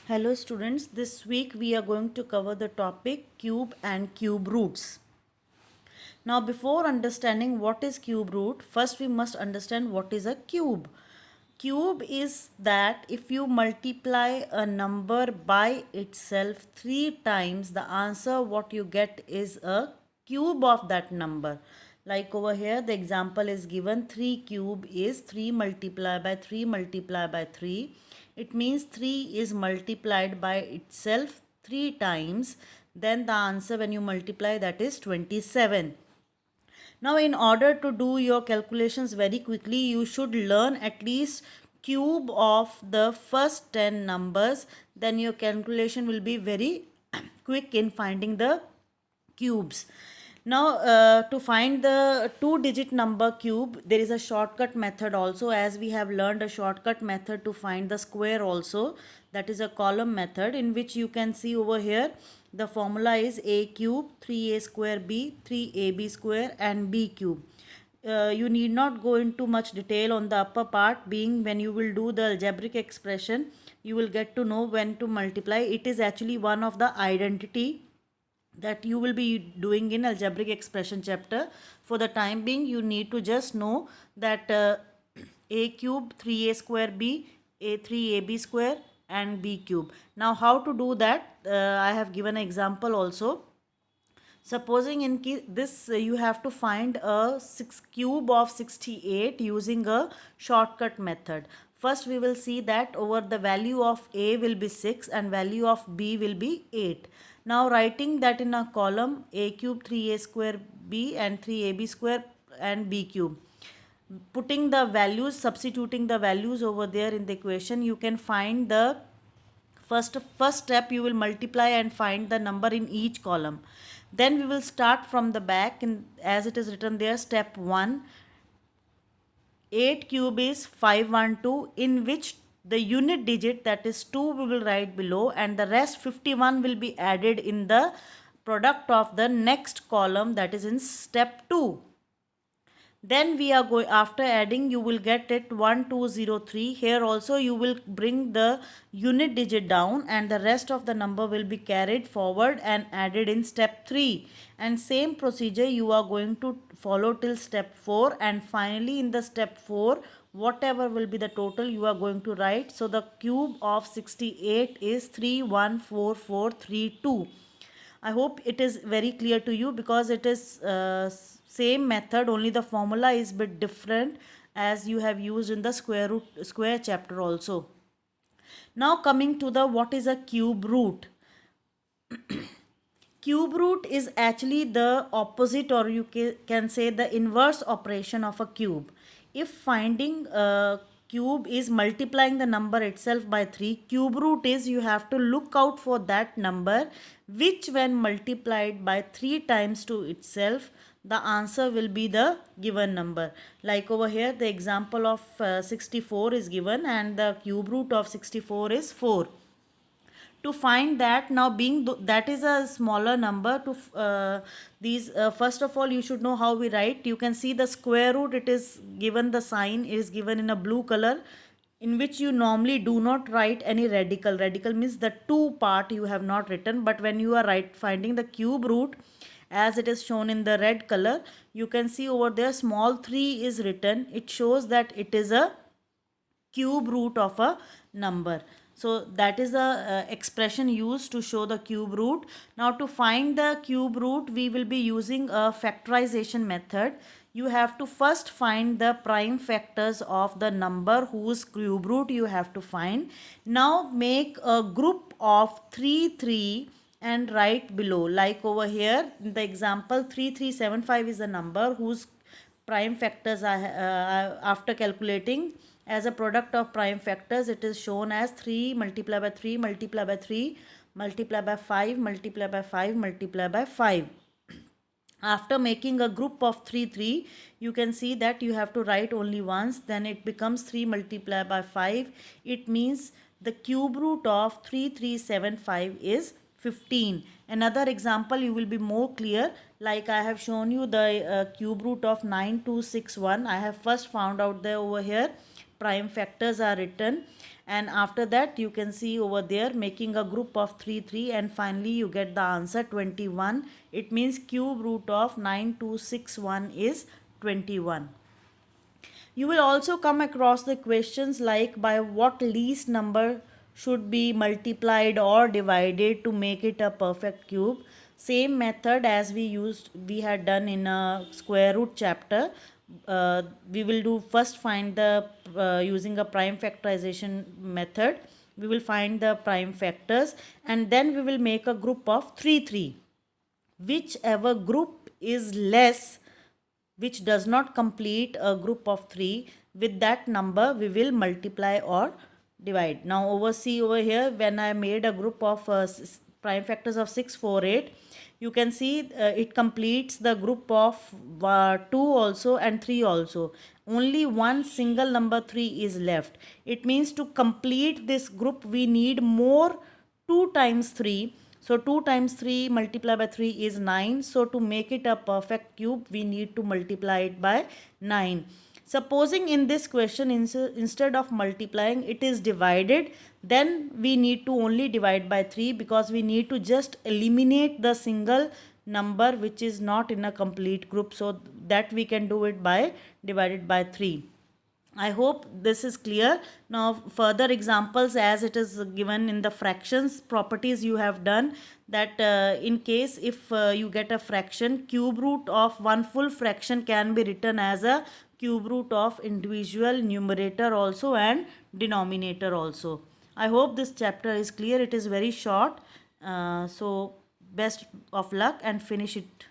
Hello students, this week we are going to cover the topic cube and cube roots. Now before understanding what is cube root, first we must understand what is a cube. Cube is that if you multiply a number by itself 3 times, the answer what you get is a cube of that number. Like over here the example is given, 3 cube is 3 multiplied by 3 multiplied by 3. It means 3 is multiplied by itself 3 times. Then the answer when you multiply, that is 27. Now in order to do your calculations very quickly, you should learn at least cube of the first 10 numbers. Then your calculation will be very quick in finding the cubes. Now to find the 2-digit number cube, there is a shortcut method also, as we have learned a shortcut method to find the square also. That is a column method, in which you can see over here the formula is a cube 3a square b 3ab square and b cube. You need not go into much detail on the upper part, being when you will do the algebraic expression you will get to know when to multiply. It is actually one of the identity that you will be doing in algebraic expression chapter. For the time being, you need to just know that a cube 3a square b a 3ab square and b cube. Now how to do that, I have given an example also. Supposing in this you have to find a 6 cube of 68 using a shortcut method. First we will see that over the value of a will be 6 and value of b will be 8. Now writing that in a column, a cube 3a square b and 3ab square and b cube. Putting the values, substituting the values over there in the equation, you can find the first step. You will multiply and find the number in each column. Then we will start from the back, and as it is written there, step 1, 8 cube is 512, in which the unit digit, that is 2, we will write below, and the rest 51 will be added in the product of the next column, that is in step 2. Then we are going, after adding you will get it 1203. Here also you will bring the unit digit down and the rest of the number will be carried forward and added in step 3. And same procedure you are going to follow till step 4, and finally in the step 4 whatever will be the total you are going to write. So the cube of 68 is 314432. I hope it is very clear to you, because it is same method, only the formula is bit different as you have used in the square chapter also. Now coming to the what is a cube root. Cube root is actually the opposite, or you can say the inverse operation of a cube. If finding a cube is multiplying the number itself by 3, cube root is you have to look out for that number which when multiplied by 3 times to itself, the answer will be the given number. Like over here the example of 64 is given and the cube root of 64 is 4. To find that, now being that is a smaller number, to these first of all you should know how we write. You can see the square root, it is given, the sign is given in a blue color, in which you normally do not write any radical. Radical means the 2 part you have not written, but when you are finding the cube root, as it is shown in the red color, you can see over there small 3 is written. It shows that it is a cube root of a number. So that is the expression used to show the cube root. Now to find the cube root, we will be using a factorization method. You have to first find the prime factors of the number whose cube root you have to find. Now make a group of 3 3 and write below. Like over here in the example, 3375 is the number whose prime factors are after calculating as a product of prime factors, it is shown as 3 multiplied by 3 multiplied by 3 multiplied by 5 multiplied by 5 multiplied by 5. After making a group of 3 3, you can see that you have to write only once, then it becomes 3 multiplied by 5. It means the cube root of 3375 is 15. Another example you will be more clear, like I have shown you the cube root of 9261. I have first found out there over here prime factors are written, and after that you can see over there making a group of 3 3, and finally you get the answer 21. It means cube root of 9261 is 21. You will also come across the questions like by what least number should be multiplied or divided to make it a perfect cube. Same method as we had done in a square root chapter. We will do first find the using a prime factorization method. We will find the prime factors and then we will make a group of 3 3. Whichever group is less, which does not complete a group of 3, with that number we will multiply or divide. Now over here when I made a group of prime factors of 6 4 8, you can see it completes the group of 2 also and 3 also. Only one single number 3 is left. It means to complete this group we need more 2 times 3. So 2 times 3 multiplied by 3 is 9. So to make it a perfect cube, we need to multiply it by 9. Supposing in this question, instead of multiplying, it is divided, then we need to only divide by 3 because we need to just eliminate the single number which is not in a complete group. So that we can do it by divided by 3. I hope this is clear. Now further examples as it is given in the fractions properties you have done that in case if you get a fraction, cube root of one full fraction can be written as a cube root of individual numerator also and denominator also. I hope this chapter is clear. It is very short. So best of luck and finish it